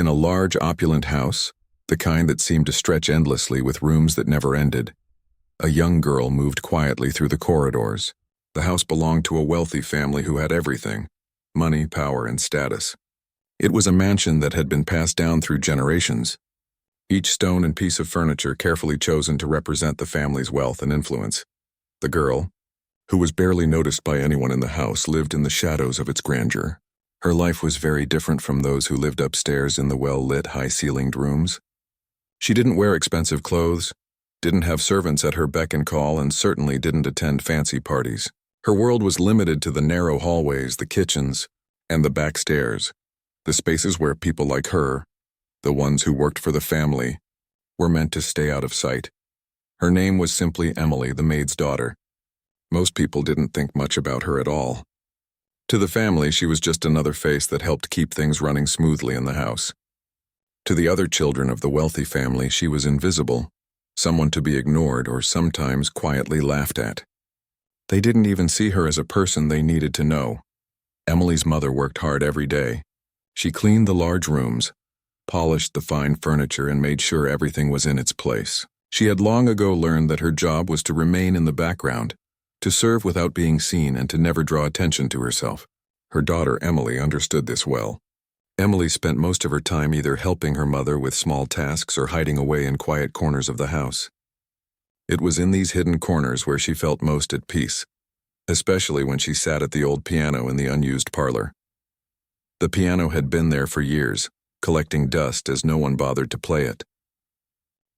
In a large, opulent house, the kind that seemed to stretch endlessly with rooms that never ended, a young girl moved quietly through the corridors. The house belonged to a wealthy family who had everything: money, power, and status. It was a mansion that had been passed down through generations, each stone and piece of furniture carefully chosen to represent the family's wealth and influence. The girl, who was barely noticed by anyone in the house, lived in the shadows of its grandeur. Her life was very different from those who lived upstairs in the well-lit, high-ceilinged rooms. She didn't wear expensive clothes, didn't have servants at her beck and call, and certainly didn't attend fancy parties. Her world was limited to the narrow hallways, the kitchens, and the back stairs, the spaces where people like her, the ones who worked for the family, were meant to stay out of sight. Her name was simply Emily, the maid's daughter. Most people didn't think much about her at all. To the family, she was just another face that helped keep things running smoothly in the house. To the other children of the wealthy family, she was invisible, someone to be ignored or sometimes quietly laughed at. They didn't even see her as a person they needed to know. Emily's mother worked hard every day. She cleaned the large rooms, polished the fine furniture, and made sure everything was in its place. She had long ago learned that her job was to remain in the background, to serve without being seen, and to never draw attention to herself. Her daughter, Emily, understood this well. Emily spent most of her time either helping her mother with small tasks or hiding away in quiet corners of the house. It was in these hidden corners where she felt most at peace, especially when she sat at the old piano in the unused parlor. The piano had been there for years, collecting dust as no one bothered to play it.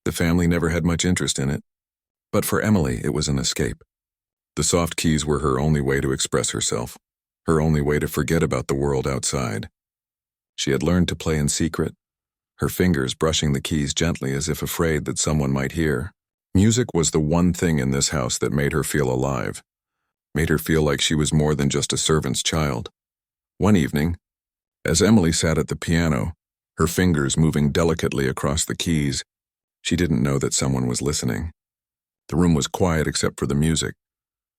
The family never had much interest in it, but for Emily it was an escape. The soft keys were her only way to express herself, her only way to forget about the world outside. She had learned to play in secret, her fingers brushing the keys gently as if afraid that someone might hear. Music was the one thing in this house that made her feel alive, made her feel like she was more than just a servant's child. One evening, as Emily sat at the piano, her fingers moving delicately across the keys, she didn't know that someone was listening. The room was quiet except for the music,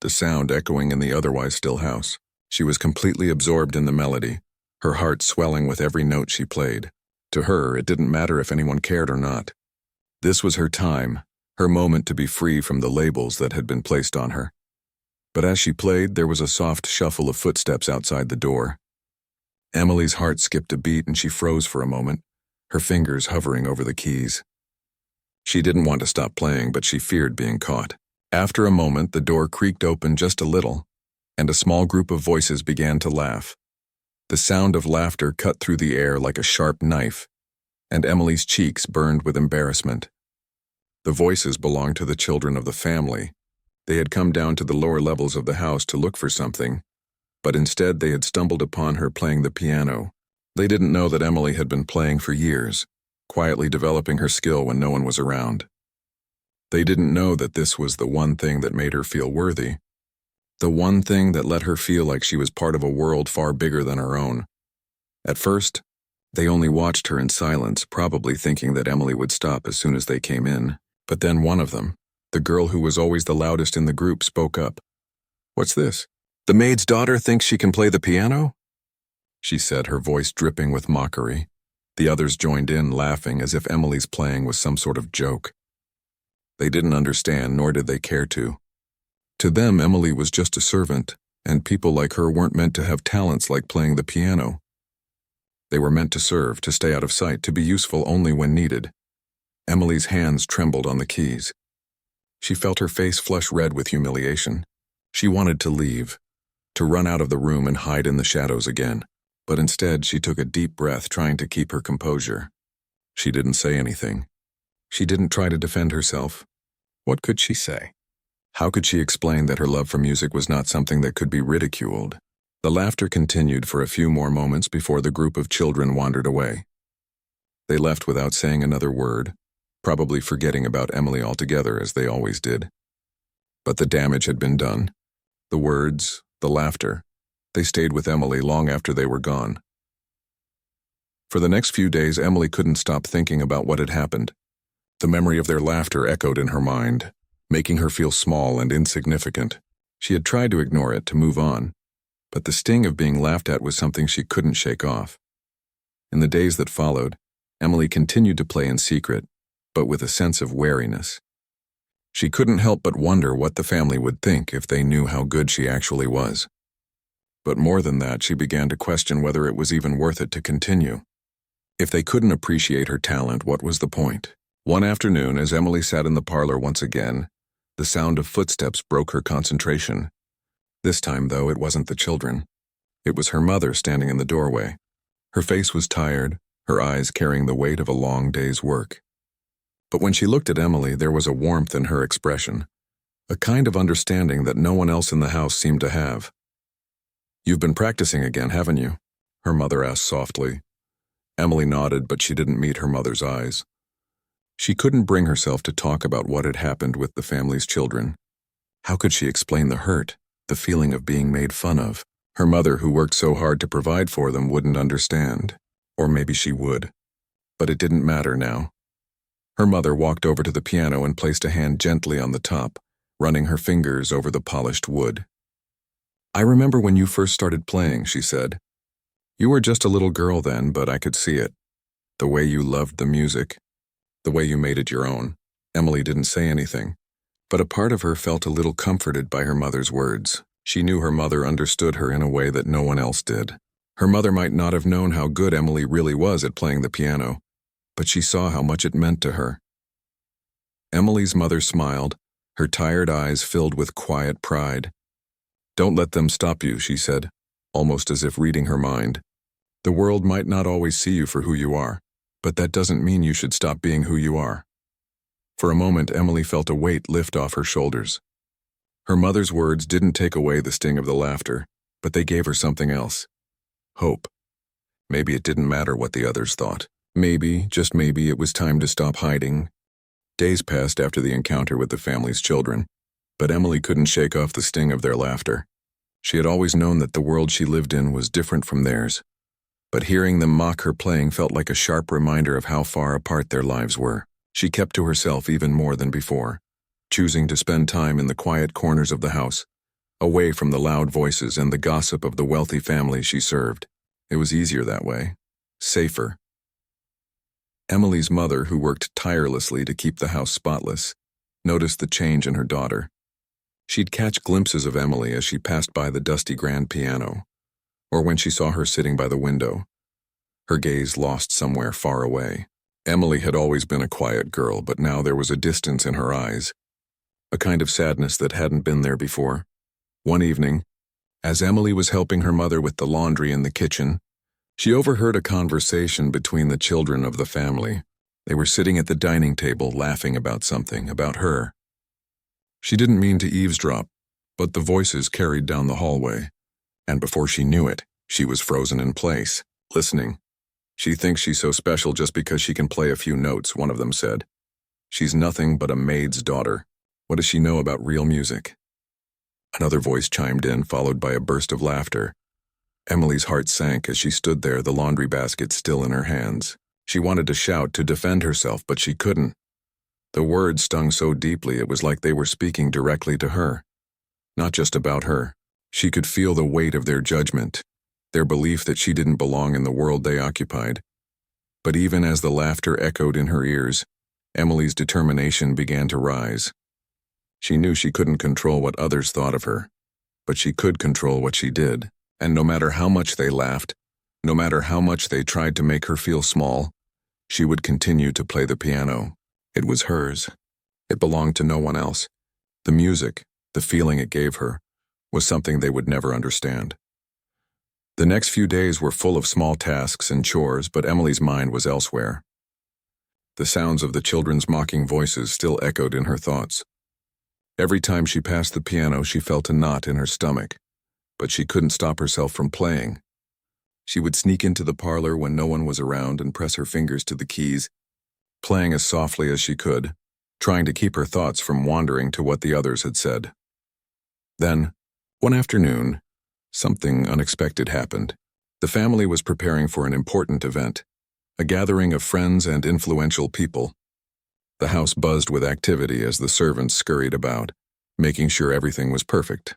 the sound echoing in the otherwise still house. She was completely absorbed in the melody, her heart swelling with every note she played. To her, it didn't matter if anyone cared or not. This was her time, her moment to be free from the labels that had been placed on her. But as she played, there was a soft shuffle of footsteps outside the door. Emily's heart skipped a beat and she froze for a moment, her fingers hovering over the keys. She didn't want to stop playing, but she feared being caught. After a moment, the door creaked open just a little, and a small group of voices began to laugh. The sound of laughter cut through the air like a sharp knife, and Emily's cheeks burned with embarrassment. The voices belonged to the children of the family. They had come down to the lower levels of the house to look for something, but instead they had stumbled upon her playing the piano. They didn't know that Emily had been playing for years, quietly developing her skill when no one was around. They didn't know that this was the one thing that made her feel worthy, the one thing that let her feel like she was part of a world far bigger than her own. At first, they only watched her in silence, probably thinking that Emily would stop as soon as they came in. But then one of them, the girl who was always the loudest in the group, spoke up. "What's this? The maid's daughter thinks she can play the piano?" she said, her voice dripping with mockery. The others joined in, laughing as if Emily's playing was some sort of joke. They didn't understand, nor did they care to. To them, Emily was just a servant, and people like her weren't meant to have talents like playing the piano. They were meant to serve, to stay out of sight, to be useful only when needed. Emily's hands trembled on the keys. She felt her face flush red with humiliation. She wanted to leave, to run out of the room and hide in the shadows again. But instead, she took a deep breath, trying to keep her composure. She didn't say anything. She didn't try to defend herself. What could she say? How could she explain that her love for music was not something that could be ridiculed? The laughter continued for a few more moments before the group of children wandered away. They left without saying another word, probably forgetting about Emily altogether, as they always did. But the damage had been done. The words, the laughter, they stayed with Emily long after they were gone. For the next few days, Emily couldn't stop thinking about what had happened. The memory of their laughter echoed in her mind, making her feel small and insignificant. She had tried to ignore it, to move on, but the sting of being laughed at was something she couldn't shake off. In the days that followed, Emily continued to play in secret, but with a sense of wariness. She couldn't help but wonder what the family would think if they knew how good she actually was. But more than that, she began to question whether it was even worth it to continue. If they couldn't appreciate her talent, what was the point? One afternoon, as Emily sat in the parlor once again, the sound of footsteps broke her concentration. This time, though, it wasn't the children. It was her mother standing in the doorway. Her face was tired, her eyes carrying the weight of a long day's work. But when she looked at Emily, there was a warmth in her expression, a kind of understanding that no one else in the house seemed to have. "You've been practicing again, haven't you?" her mother asked softly. Emily nodded, but she didn't meet her mother's eyes. She couldn't bring herself to talk about what had happened with the family's children. How could she explain the hurt, the feeling of being made fun of? Her mother, who worked so hard to provide for them, wouldn't understand. Or maybe she would. But it didn't matter now. Her mother walked over to the piano and placed a hand gently on the top, running her fingers over the polished wood. "I remember when you first started playing," she said. "You were just a little girl then, but I could see it. The way you loved the music. The way you made it your own." Emily didn't say anything, but a part of her felt a little comforted by her mother's words. She knew her mother understood her in a way that no one else did. Her mother might not have known how good Emily really was at playing the piano, but she saw how much it meant to her. Emily's mother smiled, her tired eyes filled with quiet pride. "Don't let them stop you," she said, almost as if reading her mind. "The world might not always see you for who you are, but that doesn't mean you should stop being who you are." For a moment, Emily felt a weight lift off her shoulders. Her mother's words didn't take away the sting of the laughter, but they gave her something else. Hope. Maybe it didn't matter what the others thought. Maybe, just maybe, it was time to stop hiding. Days passed after the encounter with the family's children, but Emily couldn't shake off the sting of their laughter. She had always known that the world she lived in was different from theirs, but hearing them mock her playing felt like a sharp reminder of how far apart their lives were. She kept to herself even more than before, choosing to spend time in the quiet corners of the house, away from the loud voices and the gossip of the wealthy family she served. It was easier that way. Safer. Emily's mother, who worked tirelessly to keep the house spotless, noticed the change in her daughter. She'd catch glimpses of Emily as she passed by the dusty grand piano, or when she saw her sitting by the window, her gaze lost somewhere far away. Emily had always been a quiet girl, but now there was a distance in her eyes, a kind of sadness that hadn't been there before. One evening, as Emily was helping her mother with the laundry in the kitchen, she overheard a conversation between the children of the family. They were sitting at the dining table laughing about something, about her. She didn't mean to eavesdrop, but the voices carried down the hallway, and before she knew it, she was frozen in place, listening. "She thinks she's so special just because she can play a few notes," one of them said. "She's nothing but a maid's daughter. What does she know about real music?" Another voice chimed in, followed by a burst of laughter. Emily's heart sank as she stood there, the laundry basket still in her hands. She wanted to shout, to defend herself, but she couldn't. The words stung so deeply it was like they were speaking directly to her. Not just about her. She could feel the weight of their judgment, their belief that she didn't belong in the world they occupied. But even as the laughter echoed in her ears, Emily's determination began to rise. She knew she couldn't control what others thought of her, but she could control what she did. And no matter how much they laughed, no matter how much they tried to make her feel small, she would continue to play the piano. It was hers. It belonged to no one else. The music, the feeling it gave her, was something they would never understand. The next few days were full of small tasks and chores, but Emily's mind was elsewhere. The sounds of the children's mocking voices still echoed in her thoughts. Every time she passed the piano, she felt a knot in her stomach, but she couldn't stop herself from playing. She would sneak into the parlor when no one was around and press her fingers to the keys, playing as softly as she could, trying to keep her thoughts from wandering to what the others had said. Then, one afternoon, something unexpected happened. The family was preparing for an important event, a gathering of friends and influential people. The house buzzed with activity as the servants scurried about, making sure everything was perfect.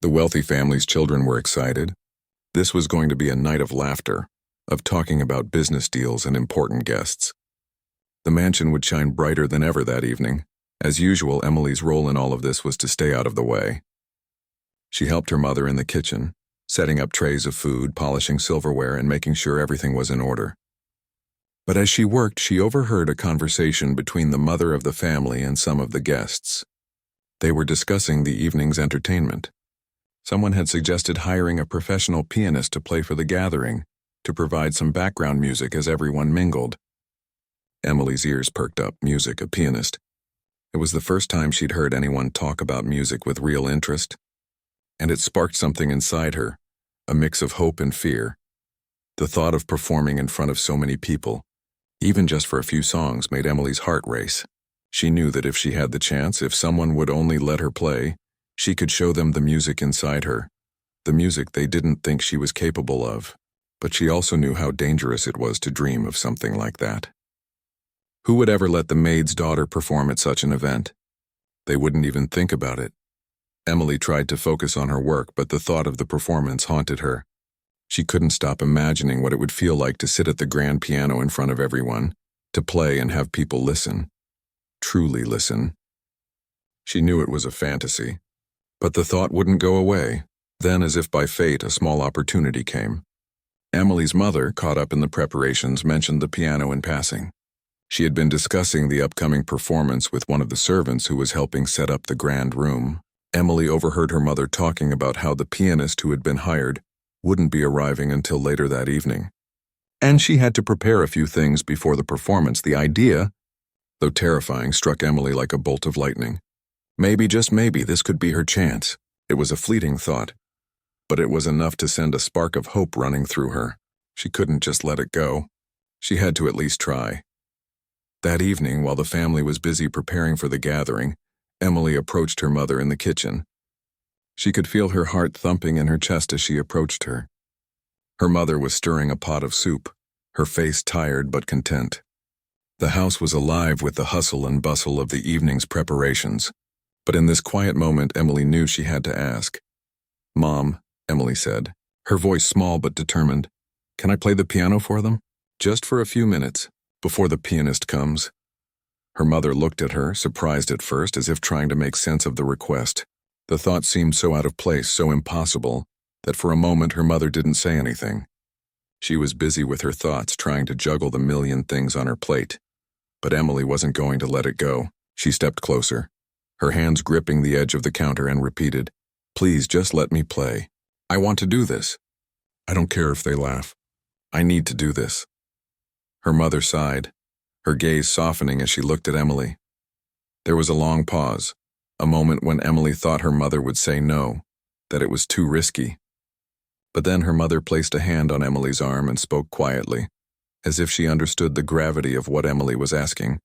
The wealthy family's children were excited. This was going to be a night of laughter, of talking about business deals and important guests. The mansion would shine brighter than ever that evening. As usual, Emily's role in all of this was to stay out of the way. She helped her mother in the kitchen, setting up trays of food, polishing silverware, and making sure everything was in order. But as she worked, she overheard a conversation between the mother of the family and some of the guests. They were discussing the evening's entertainment. Someone had suggested hiring a professional pianist to play for the gathering, to provide some background music as everyone mingled. Emily's ears perked up. Music, a pianist. It was the first time she'd heard anyone talk about music with real interest, and it sparked something inside her, a mix of hope and fear. The thought of performing in front of so many people, even just for a few songs, made Emily's heart race. She knew that if she had the chance, if someone would only let her play, she could show them the music inside her, the music they didn't think she was capable of. But she also knew how dangerous it was to dream of something like that. Who would ever let the maid's daughter perform at such an event? They wouldn't even think about it. Emily tried to focus on her work, but the thought of the performance haunted her. She couldn't stop imagining what it would feel like to sit at the grand piano in front of everyone, to play and have people listen. Truly listen. She knew it was a fantasy, but the thought wouldn't go away. Then, as if by fate, a small opportunity came. Emily's mother, caught up in the preparations, mentioned the piano in passing. She had been discussing the upcoming performance with one of the servants who was helping set up the grand room. Emily overheard her mother talking about how the pianist who had been hired wouldn't be arriving until later that evening. And she had to prepare a few things before the performance. The idea, though terrifying, struck Emily like a bolt of lightning. Maybe, just maybe, this could be her chance. It was a fleeting thought, but it was enough to send a spark of hope running through her. She couldn't just let it go. She had to at least try. That evening, while the family was busy preparing for the gathering, Emily approached her mother in the kitchen. She could feel her heart thumping in her chest as she approached her. Her mother was stirring a pot of soup, her face tired but content. The house was alive with the hustle and bustle of the evening's preparations, but in this quiet moment Emily knew she had to ask. "Mom," Emily said, her voice small but determined, "can I play the piano for them? Just for a few minutes, before the pianist comes." Her mother looked at her, surprised at first, as if trying to make sense of the request. The thought seemed so out of place, so impossible, that for a moment her mother didn't say anything. She was busy with her thoughts, trying to juggle the million things on her plate. But Emily wasn't going to let it go. She stepped closer, her hands gripping the edge of the counter, and repeated, "Please, just let me play. I want to do this. I don't care if they laugh. I need to do this." Her mother sighed, her gaze softening as she looked at Emily. There was a long pause, a moment when Emily thought her mother would say no, that it was too risky. But then her mother placed a hand on Emily's arm and spoke quietly, as if she understood the gravity of what Emily was asking.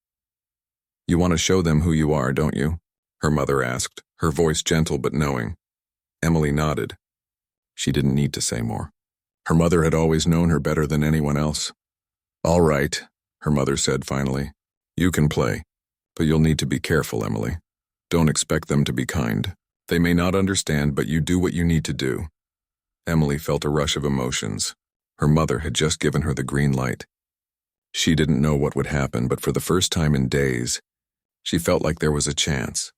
"You want to show them who you are, don't you?" her mother asked, her voice gentle but knowing. Emily nodded. She didn't need to say more. Her mother had always known her better than anyone else. "All right," her mother said finally. "You can play, but you'll need to be careful, Emily. Don't expect them to be kind. They may not understand, but you do what you need to do." Emily felt a rush of emotions. Her mother had just given her the green light. She didn't know what would happen, but for the first time in days, she felt like there was a chance,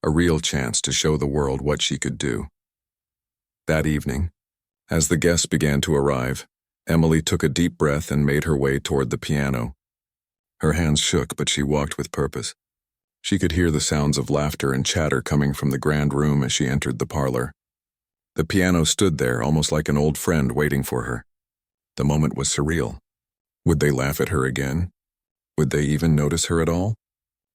a real chance to show the world what she could do. That evening, as the guests began to arrive, Emily took a deep breath and made her way toward the piano. Her hands shook, but she walked with purpose. She could hear the sounds of laughter and chatter coming from the grand room as she entered the parlor. The piano stood there, almost like an old friend waiting for her. The moment was surreal. Would they laugh at her again? Would they even notice her at all?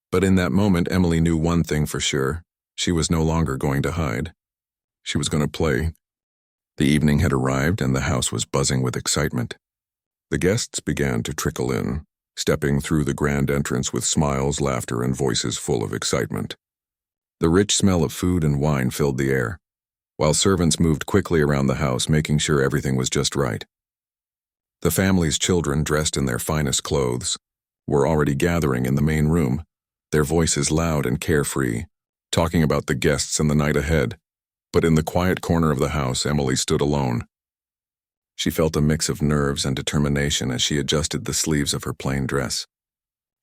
But in that moment, Emily knew one thing for sure. She was no longer going to hide. She was going to play. The evening had arrived and the house was buzzing with excitement. The guests began to trickle in, stepping through the grand entrance with smiles, laughter, and voices full of excitement. The rich smell of food and wine filled the air, while servants moved quickly around the house, making sure everything was just right. The family's children, dressed in their finest clothes, were already gathering in the main room, their voices loud and carefree, talking about the guests and the night ahead. But in the quiet corner of the house, Emily stood alone. She felt a mix of nerves and determination as she adjusted the sleeves of her plain dress.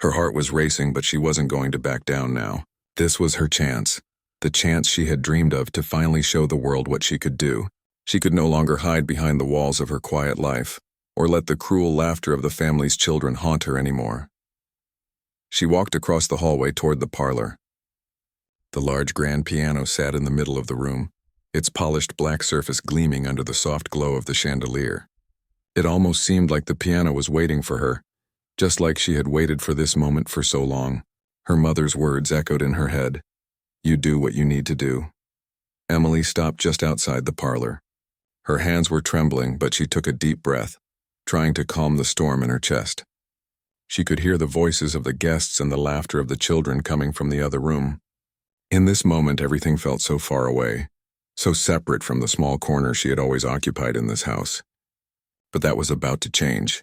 Her heart was racing, but she wasn't going to back down now. This was her chance, the chance she had dreamed of to finally show the world what she could do. She could no longer hide behind the walls of her quiet life, or let the cruel laughter of the family's children haunt her anymore. She walked across the hallway toward the parlor. The large grand piano sat in the middle of the room, its polished black surface gleaming under the soft glow of the chandelier. It almost seemed like the piano was waiting for her, just like she had waited for this moment for so long. Her mother's words echoed in her head. "You do what you need to do." Emily stopped just outside the parlor. Her hands were trembling, but she took a deep breath, trying to calm the storm in her chest. She could hear the voices of the guests and the laughter of the children coming from the other room. In this moment, everything felt so far away, so separate from the small corner she had always occupied in this house. But that was about to change.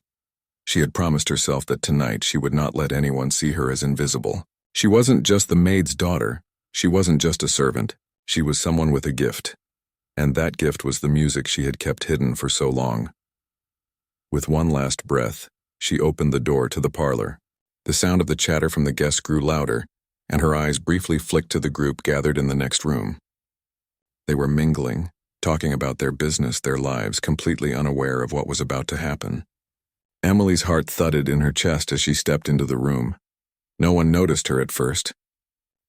She had promised herself that tonight she would not let anyone see her as invisible. She wasn't just the maid's daughter. She wasn't just a servant. She was someone with a gift. And that gift was the music she had kept hidden for so long. With one last breath, she opened the door to the parlor. The sound of the chatter from the guests grew louder, and her eyes briefly flicked to the group gathered in the next room. They were mingling, talking about their business, their lives, completely unaware of what was about to happen. Emily's heart thudded in her chest as she stepped into the room. No one noticed her at first.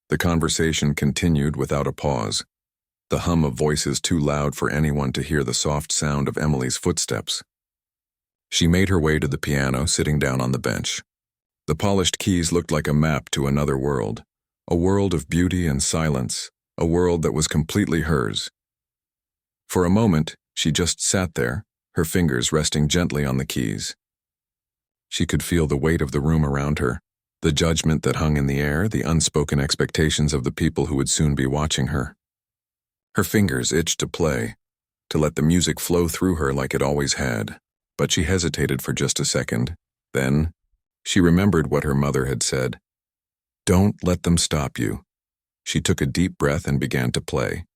The conversation continued without a pause, the hum of voices too loud for anyone to hear the soft sound of Emily's footsteps. She made her way to the piano, sitting down on the bench. The polished keys looked like a map to another world, a world of beauty and silence, a world that was completely hers. For a moment, she just sat there, her fingers resting gently on the keys. She could feel the weight of the room around her, the judgment that hung in the air, the unspoken expectations of the people who would soon be watching her. Her fingers itched to play, to let the music flow through her like it always had. But she hesitated for just a second. Then, she remembered what her mother had said. "Don't let them stop you." She took a deep breath and began to play.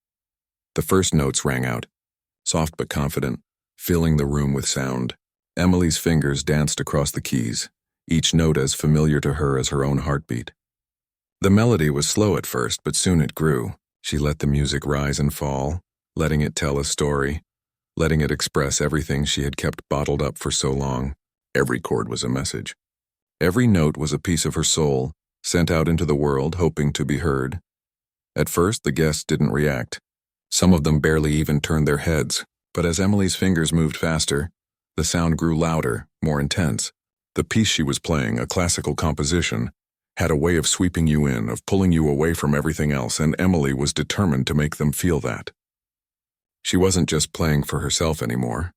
The first notes rang out, soft but confident, filling the room with sound. Emily's fingers danced across the keys, each note as familiar to her as her own heartbeat. The melody was slow at first, but soon it grew. She let the music rise and fall, letting it tell a story, letting it express everything she had kept bottled up for so long. Every chord was a message. Every note was a piece of her soul, sent out into the world, hoping to be heard. At first, the guests didn't react. Some of them barely even turned their heads, but as Emily's fingers moved faster, the sound grew louder, more intense. The piece she was playing, a classical composition, had a way of sweeping you in, of pulling you away from everything else, and Emily was determined to make them feel that. She wasn't just playing for herself anymore.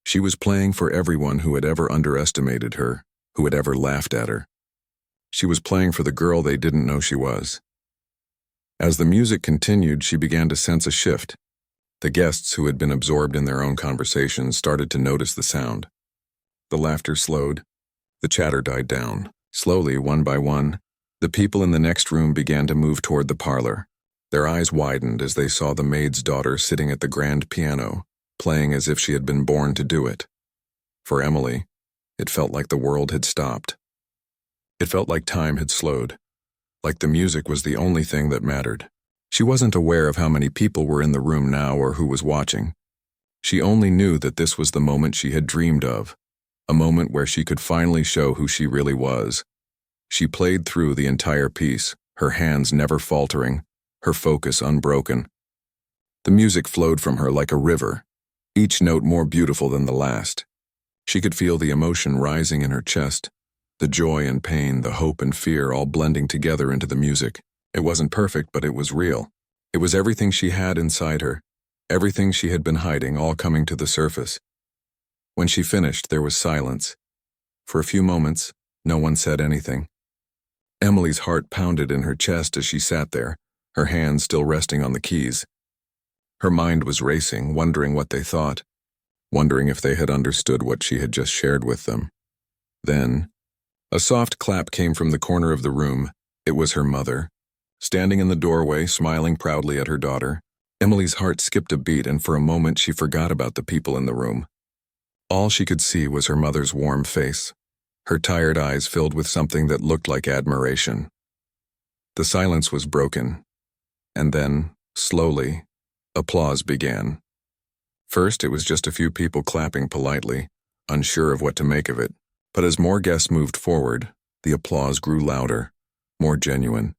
She was playing for everyone who had ever underestimated her, who had ever laughed at her. She was playing for the girl they didn't know she was. As the music continued, she began to sense a shift. The guests, who had been absorbed in their own conversations, started to notice the sound. The laughter slowed. The chatter died down. Slowly, one by one, the people in the next room began to move toward the parlor. Their eyes widened as they saw the maid's daughter sitting at the grand piano, playing as if she had been born to do it. For Emily, it felt like the world had stopped. It felt like time had slowed, like the music was the only thing that mattered. She wasn't aware of how many people were in the room now or who was watching. She only knew that this was the moment she had dreamed of, a moment where she could finally show who she really was. She played through the entire piece, her hands never faltering, her focus unbroken. The music flowed from her like a river, each note more beautiful than the last. She could feel the emotion rising in her chest, the joy and pain, the hope and fear all blending together into the music. It wasn't perfect, but it was real. It was everything she had inside her, everything she had been hiding, all coming to the surface. When she finished, there was silence. For a few moments, no one said anything. Emily's heart pounded in her chest as she sat there, her hands still resting on the keys. Her mind was racing, wondering what they thought, wondering if they had understood what she had just shared with them. Then, a soft clap came from the corner of the room. It was her mother. Standing in the doorway, smiling proudly at her daughter, Emily's heart skipped a beat, and for a moment she forgot about the people in the room. All she could see was her mother's warm face, her tired eyes filled with something that looked like admiration. The silence was broken, and then, slowly, applause began. First, it was just a few people clapping politely, unsure of what to make of it, but as more guests moved forward, the applause grew louder, more genuine.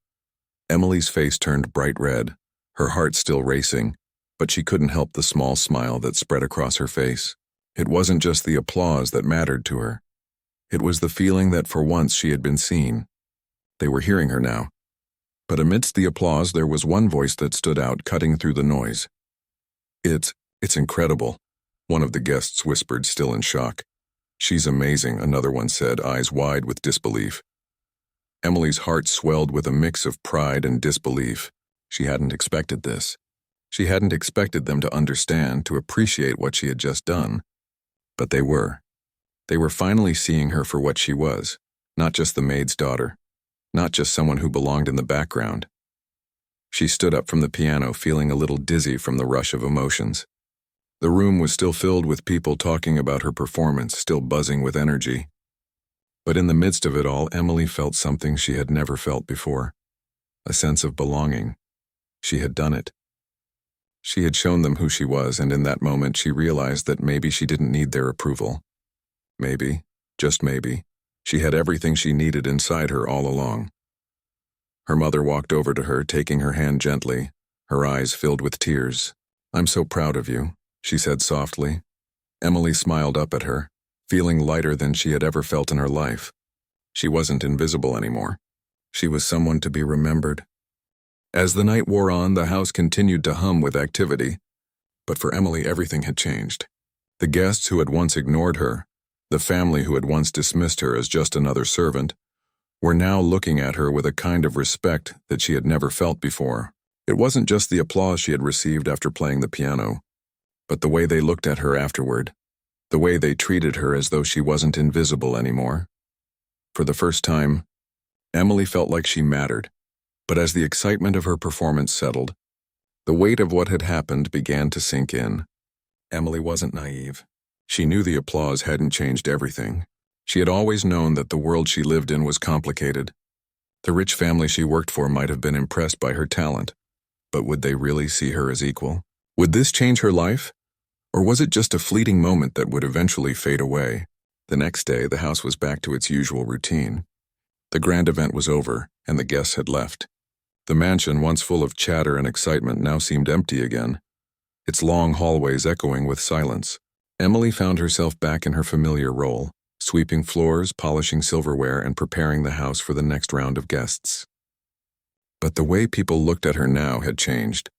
Emily's face turned bright red, her heart still racing, but she couldn't help the small smile that spread across her face. It wasn't just the applause that mattered to her. It was the feeling that for once she had been seen. They were hearing her now. But amidst the applause, there was one voice that stood out, cutting through the noise. It's incredible," one of the guests whispered, still in shock. "She's amazing," another one said, eyes wide with disbelief. Emily's heart swelled with a mix of pride and disbelief. She hadn't expected this. She hadn't expected them to understand, to appreciate what she had just done. But they were. They were finally seeing her for what she was, not just the maid's daughter, not just someone who belonged in the background. She stood up from the piano, feeling a little dizzy from the rush of emotions. The room was still filled with people talking about her performance, still buzzing with energy. But in the midst of it all, Emily felt something she had never felt before. A sense of belonging. She had done it. She had shown them who she was, and in that moment she realized that maybe she didn't need their approval. Maybe, just maybe, she had everything she needed inside her all along. Her mother walked over to her, taking her hand gently, her eyes filled with tears. "I'm so proud of you," she said softly. Emily smiled up at her, feeling lighter than she had ever felt in her life. She wasn't invisible anymore. She was someone to be remembered. As the night wore on, the house continued to hum with activity. But for Emily, everything had changed. The guests who had once ignored her, the family who had once dismissed her as just another servant, were now looking at her with a kind of respect that she had never felt before. It wasn't just the applause she had received after playing the piano, but the way they looked at her afterward, the way they treated her as though she wasn't invisible anymore. For the first time, Emily felt like she mattered, but as the excitement of her performance settled, the weight of what had happened began to sink in. Emily wasn't naive. She knew the applause hadn't changed everything. She had always known that the world she lived in was complicated. The rich family she worked for might have been impressed by her talent, but would they really see her as equal? Would this change her life? Or was it just a fleeting moment that would eventually fade away? The next day, the house was back to its usual routine. The grand event was over, and the guests had left. The mansion, once full of chatter and excitement, now seemed empty again, its long hallways echoing with silence. Emily found herself back in her familiar role, sweeping floors, polishing silverware, and preparing the house for the next round of guests. But the way people looked at her now had changed.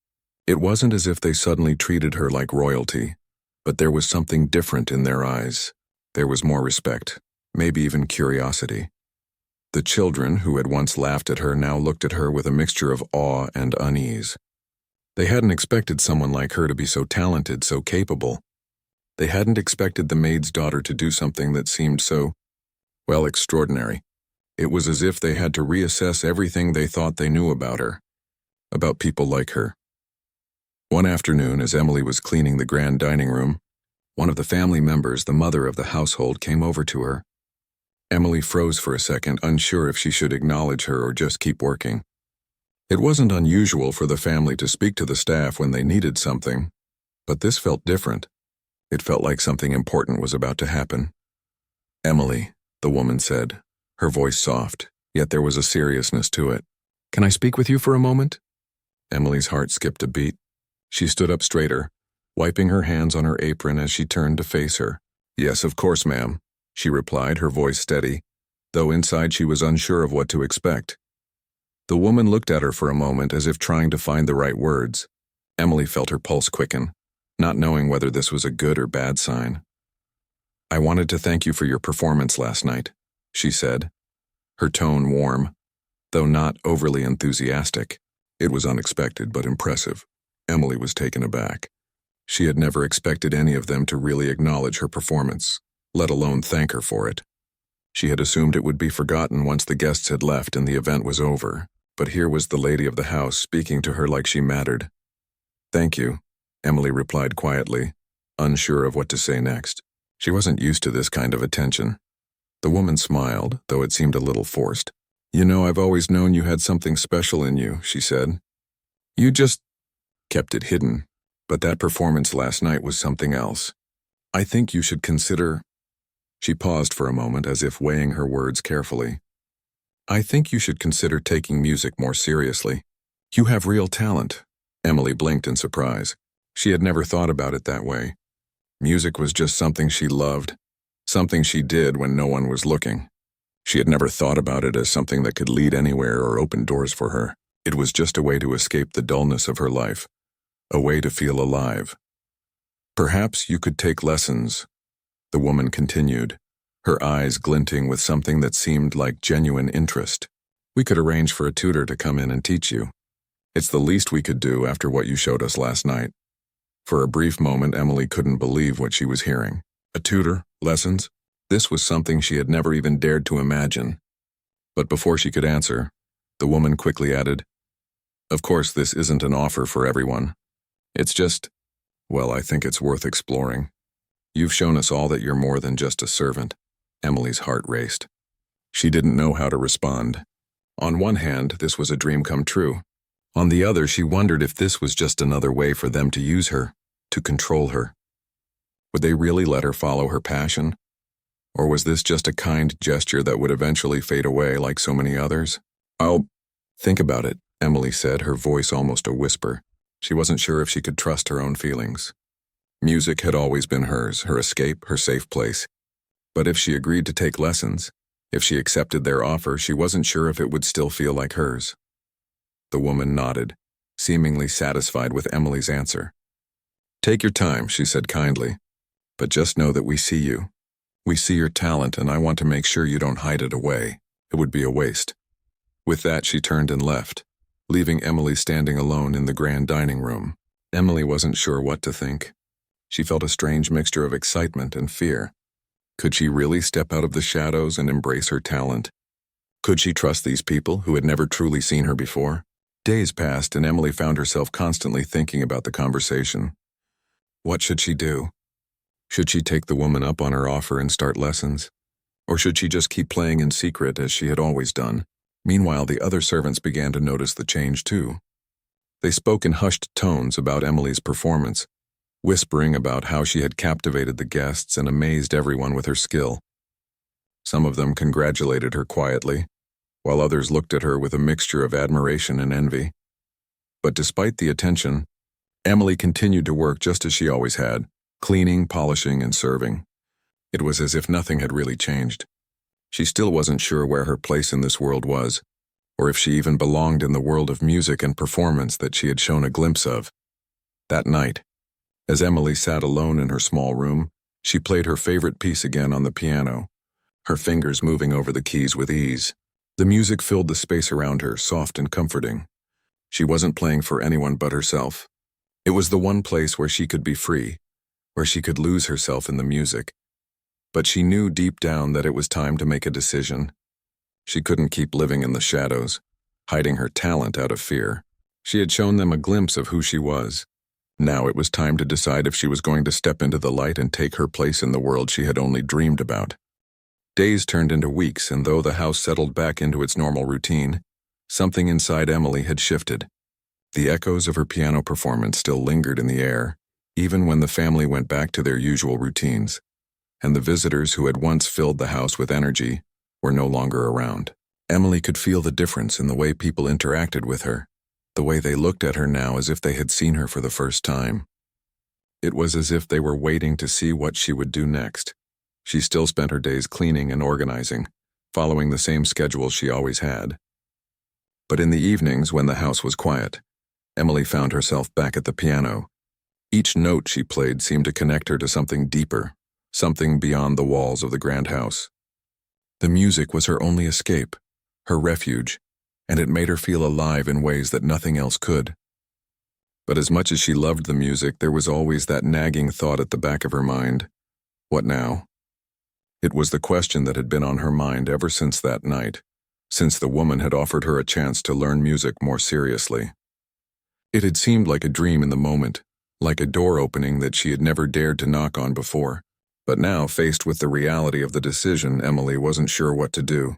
It wasn't as if they suddenly treated her like royalty, but there was something different in their eyes. There was more respect, maybe even curiosity. The children, who had once laughed at her, now looked at her with a mixture of awe and unease. They hadn't expected someone like her to be so talented, so capable. They hadn't expected the maid's daughter to do something that seemed so, well, extraordinary. It was as if they had to reassess everything they thought they knew about her, about people like her. One afternoon, as Emily was cleaning the grand dining room, one of the family members, the mother of the household, came over to her. Emily froze for a second, unsure if she should acknowledge her or just keep working. It wasn't unusual for the family to speak to the staff when they needed something, but this felt different. It felt like something important was about to happen. "Emily," the woman said, her voice soft, yet there was a seriousness to it. "Can I speak with you for a moment?" Emily's heart skipped a beat. She stood up straighter, wiping her hands on her apron as she turned to face her. "Yes, of course, ma'am," she replied, her voice steady, though inside she was unsure of what to expect. The woman looked at her for a moment as if trying to find the right words. Emily felt her pulse quicken, not knowing whether this was a good or bad sign. "I wanted to thank you for your performance last night," she said, her tone warm, though not overly enthusiastic. It was unexpected but impressive. Emily was taken aback. She had never expected any of them to really acknowledge her performance, let alone thank her for it. She had assumed it would be forgotten once the guests had left and the event was over, but here was the lady of the house speaking to her like she mattered. "Thank you," Emily replied quietly, unsure of what to say next. She wasn't used to this kind of attention. The woman smiled, though it seemed a little forced. "You know, I've always known you had something special in you," she said. "You just kept it hidden. But that performance last night was something else. I think you should consider—" She paused for a moment as if weighing her words carefully. "I think you should consider taking music more seriously. You have real talent." Emily blinked in surprise. She had never thought about it that way. Music was just something she loved, something she did when no one was looking. She had never thought about it as something that could lead anywhere or open doors for her. It was just a way to escape the dullness of her life, a way to feel alive. "Perhaps you could take lessons," the woman continued, her eyes glinting with something that seemed like genuine interest. "We could arrange for a tutor to come in and teach you. It's the least we could do after what you showed us last night." For a brief moment, Emily couldn't believe what she was hearing. A tutor? Lessons? This was something she had never even dared to imagine. But before she could answer, the woman quickly added, "Of course, this isn't an offer for everyone. It's just, well, I think it's worth exploring. You've shown us all that you're more than just a servant." Emily's heart raced. She didn't know how to respond. On one hand, this was a dream come true. On the other, she wondered if this was just another way for them to use her, to control her. Would they really let her follow her passion? Or was this just a kind gesture that would eventually fade away like so many others? "I'll think about it," Emily said, her voice almost a whisper. She wasn't sure if she could trust her own feelings. Music had always been hers, her escape, her safe place. But if she agreed to take lessons, if she accepted their offer, she wasn't sure if it would still feel like hers. The woman nodded, seemingly satisfied with Emily's answer. "Take your time," she said kindly. "But just know that we see you. We see your talent, and I want to make sure you don't hide it away. It would be a waste." With that, she turned and left, leaving Emily standing alone in the grand dining room. Emily wasn't sure what to think. She felt a strange mixture of excitement and fear. Could she really step out of the shadows and embrace her talent? Could she trust these people who had never truly seen her before? Days passed, and Emily found herself constantly thinking about the conversation. What should she do? Should she take the woman up on her offer and start lessons? Or should she just keep playing in secret as she had always done? Meanwhile, the other servants began to notice the change too. They spoke in hushed tones about Emily's performance, whispering about how she had captivated the guests and amazed everyone with her skill. Some of them congratulated her quietly, while others looked at her with a mixture of admiration and envy. But despite the attention, Emily continued to work just as she always had, cleaning, polishing, and serving. It was as if nothing had really changed. She still wasn't sure where her place in this world was, or if she even belonged in the world of music and performance that she had shown a glimpse of. That night, as Emily sat alone in her small room, she played her favorite piece again on the piano, her fingers moving over the keys with ease. The music filled the space around her, soft and comforting. She wasn't playing for anyone but herself. It was the one place where she could be free, where she could lose herself in the music. But she knew deep down that it was time to make a decision. She couldn't keep living in the shadows, hiding her talent out of fear. She had shown them a glimpse of who she was. Now it was time to decide if she was going to step into the light and take her place in the world she had only dreamed about. Days turned into weeks, and though the house settled back into its normal routine, something inside Emily had shifted. The echoes of her piano performance still lingered in the air, even when the family went back to their usual routines, and the visitors who had once filled the house with energy were no longer around. Emily could feel the difference in the way people interacted with her, the way they looked at her now as if they had seen her for the first time. It was as if they were waiting to see what she would do next. She still spent her days cleaning and organizing, following the same schedule she always had. But in the evenings, when the house was quiet, Emily found herself back at the piano. Each note she played seemed to connect her to something deeper, something beyond the walls of the grand house. The music was her only escape, her refuge, and it made her feel alive in ways that nothing else could. But as much as she loved the music, there was always that nagging thought at the back of her mind. What now? It was the question that had been on her mind ever since that night, since the woman had offered her a chance to learn music more seriously. It had seemed like a dream in the moment, like a door opening that she had never dared to knock on before. But now, faced with the reality of the decision, Emily wasn't sure what to do.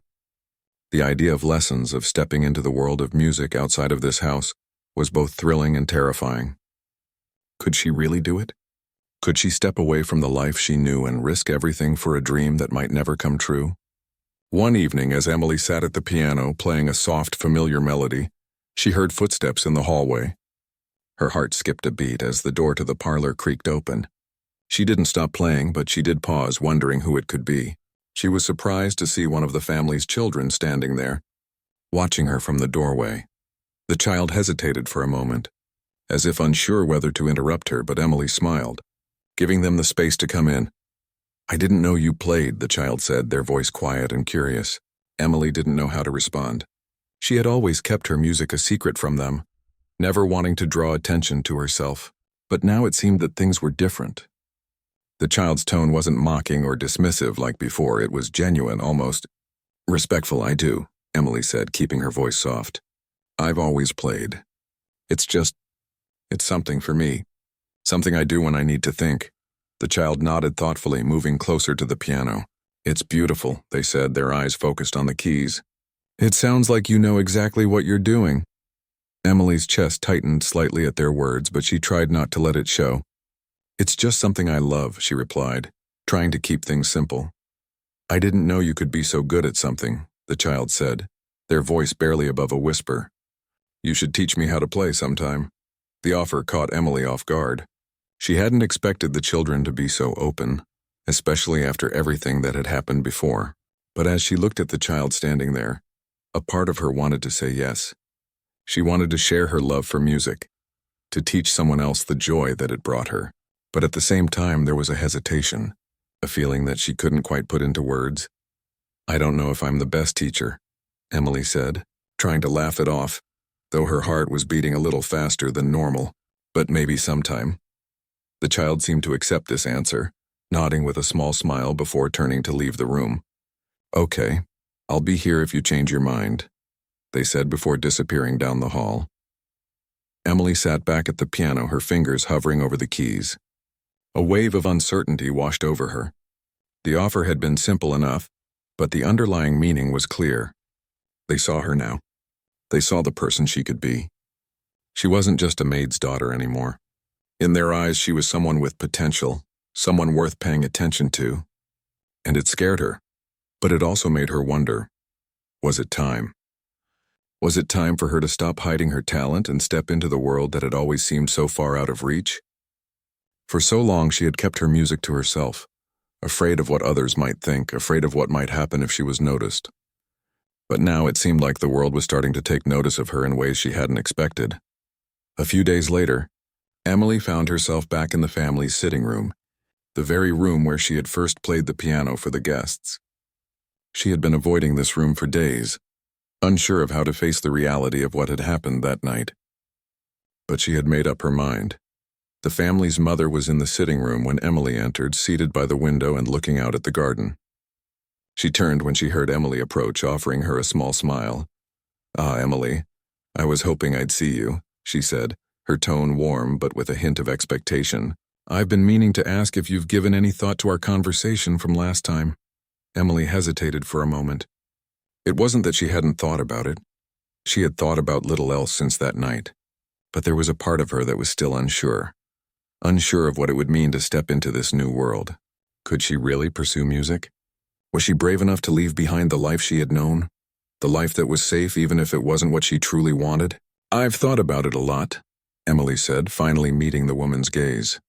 The idea of lessons, of stepping into the world of music outside of this house, was both thrilling and terrifying. Could she really do it? Could she step away from the life she knew and risk everything for a dream that might never come true? One evening, as Emily sat at the piano playing a soft, familiar melody, she heard footsteps in the hallway. Her heart skipped a beat as the door to the parlor creaked open. She didn't stop playing, but she did pause, wondering who it could be. She was surprised to see one of the family's children standing there, watching her from the doorway. The child hesitated for a moment, as if unsure whether to interrupt her, but Emily smiled, giving them the space to come in. "I didn't know you played," the child said, their voice quiet and curious. Emily didn't know how to respond. She had always kept her music a secret from them, never wanting to draw attention to herself. But now it seemed that things were different. The child's tone wasn't mocking or dismissive like before. It was genuine, almost respectful. "I do," Emily said, keeping her voice soft. "I've always played. It's something for me. Something I do when I need to think." The child nodded thoughtfully, moving closer to the piano. "It's beautiful," they said, their eyes focused on the keys. "It sounds like you know exactly what you're doing." Emily's chest tightened slightly at their words, but she tried not to let it show. "It's just something I love," she replied, trying to keep things simple. "I didn't know you could be so good at something," the child said, their voice barely above a whisper. "You should teach me how to play sometime." The offer caught Emily off guard. She hadn't expected the children to be so open, especially after everything that had happened before. But as she looked at the child standing there, a part of her wanted to say yes. She wanted to share her love for music, to teach someone else the joy that it brought her. But at the same time, there was a hesitation, a feeling that she couldn't quite put into words. "I don't know if I'm the best teacher," Emily said, trying to laugh it off, though her heart was beating a little faster than normal. "But maybe sometime." The child seemed to accept this answer, nodding with a small smile before turning to leave the room. "Okay, I'll be here if you change your mind," they said before disappearing down the hall. Emily sat back at the piano, her fingers hovering over the keys. A wave of uncertainty washed over her. The offer had been simple enough, but the underlying meaning was clear. They saw her now. They saw the person she could be. She wasn't just a maid's daughter anymore. In their eyes, she was someone with potential, someone worth paying attention to. And it scared her, but it also made her wonder, was it time? Was it time for her to stop hiding her talent and step into the world that had always seemed so far out of reach? For so long, she had kept her music to herself, afraid of what others might think, afraid of what might happen if she was noticed. But now it seemed like the world was starting to take notice of her in ways she hadn't expected. A few days later, Emily found herself back in the family's sitting room, the very room where she had first played the piano for the guests. She had been avoiding this room for days, unsure of how to face the reality of what had happened that night. But she had made up her mind. The family's mother was in the sitting room when Emily entered, seated by the window and looking out at the garden. She turned when she heard Emily approach, offering her a small smile. "Ah, Emily, I was hoping I'd see you," she said, her tone warm but with a hint of expectation. "I've been meaning to ask if you've given any thought to our conversation from last time." Emily hesitated for a moment. It wasn't that she hadn't thought about it. She had thought about little else since that night. But there was a part of her that was still unsure of what it would mean to step into this new world. Could she really pursue music? Was she brave enough to leave behind the life she had known? The life that was safe even if it wasn't what she truly wanted? "I've thought about it a lot," Emily said, finally meeting the woman's gaze.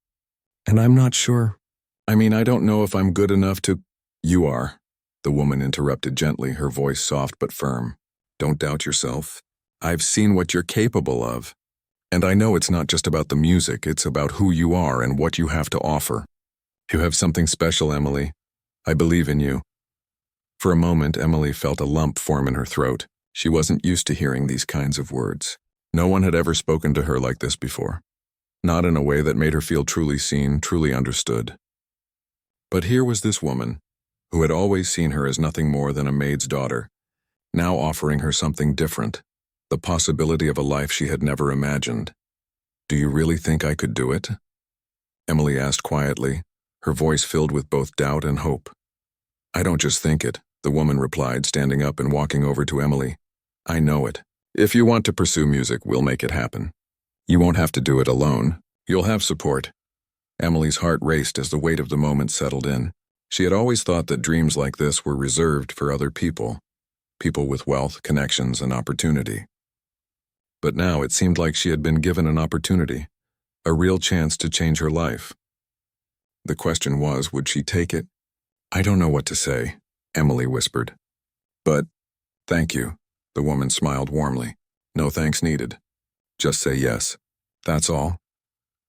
"And I'm not sure. I don't know if I'm good enough to—" "You are," the woman interrupted gently, her voice soft but firm. "Don't doubt yourself. I've seen what you're capable of. And I know it's not just about the music, it's about who you are and what you have to offer. You have something special, Emily. I believe in you." For a moment, Emily felt a lump form in her throat. She wasn't used to hearing these kinds of words. No one had ever spoken to her like this before. Not in a way that made her feel truly seen, truly understood. But here was this woman, who had always seen her as nothing more than a maid's daughter, now offering her something different, the possibility of a life she had never imagined. "Do you really think I could do it?" Emily asked quietly, her voice filled with both doubt and hope. "I don't just think it," the woman replied, standing up and walking over to Emily. "I know it. If you want to pursue music, we'll make it happen. You won't have to do it alone. You'll have support." Emily's heart raced as the weight of the moment settled in. She had always thought that dreams like this were reserved for other people with wealth, connections, and opportunity. But now it seemed like she had been given an opportunity, a real chance to change her life. The question was, would she take it? "I don't know what to say," Emily whispered. "But, thank you," the woman smiled warmly. "No thanks needed. Just say yes. That's all."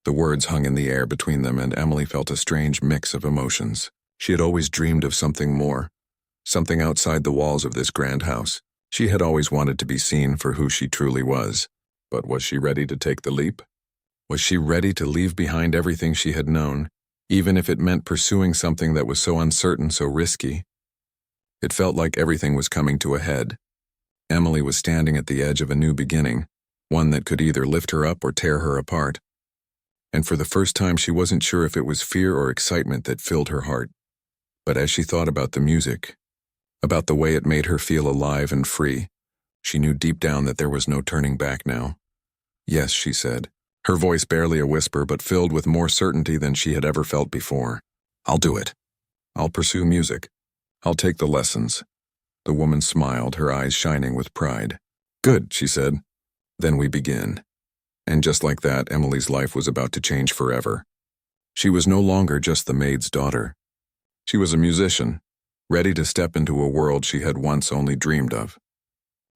The words hung in the air between them, and Emily felt a strange mix of emotions. She had always dreamed of something more, something outside the walls of this grand house. She had always wanted to be seen for who she truly was. But was she ready to take the leap? Was she ready to leave behind everything she had known, even if it meant pursuing something that was so uncertain, so risky? It felt like everything was coming to a head. Emily was standing at the edge of a new beginning, one that could either lift her up or tear her apart. And for the first time, she wasn't sure if it was fear or excitement that filled her heart. But as she thought about the music, about the way it made her feel alive and free, she knew deep down that there was no turning back now. "Yes," she said, her voice barely a whisper but filled with more certainty than she had ever felt before. "I'll do it. I'll pursue music. I'll take the lessons." The woman smiled, her eyes shining with pride. "Good," she said. "Then we begin." And just like that, Emily's life was about to change forever. She was no longer just the maid's daughter. She was a musician, ready to step into a world she had once only dreamed of.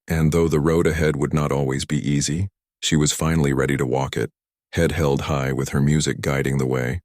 And though the road ahead would not always be easy, she was finally ready to walk it, head held high with her music guiding the way.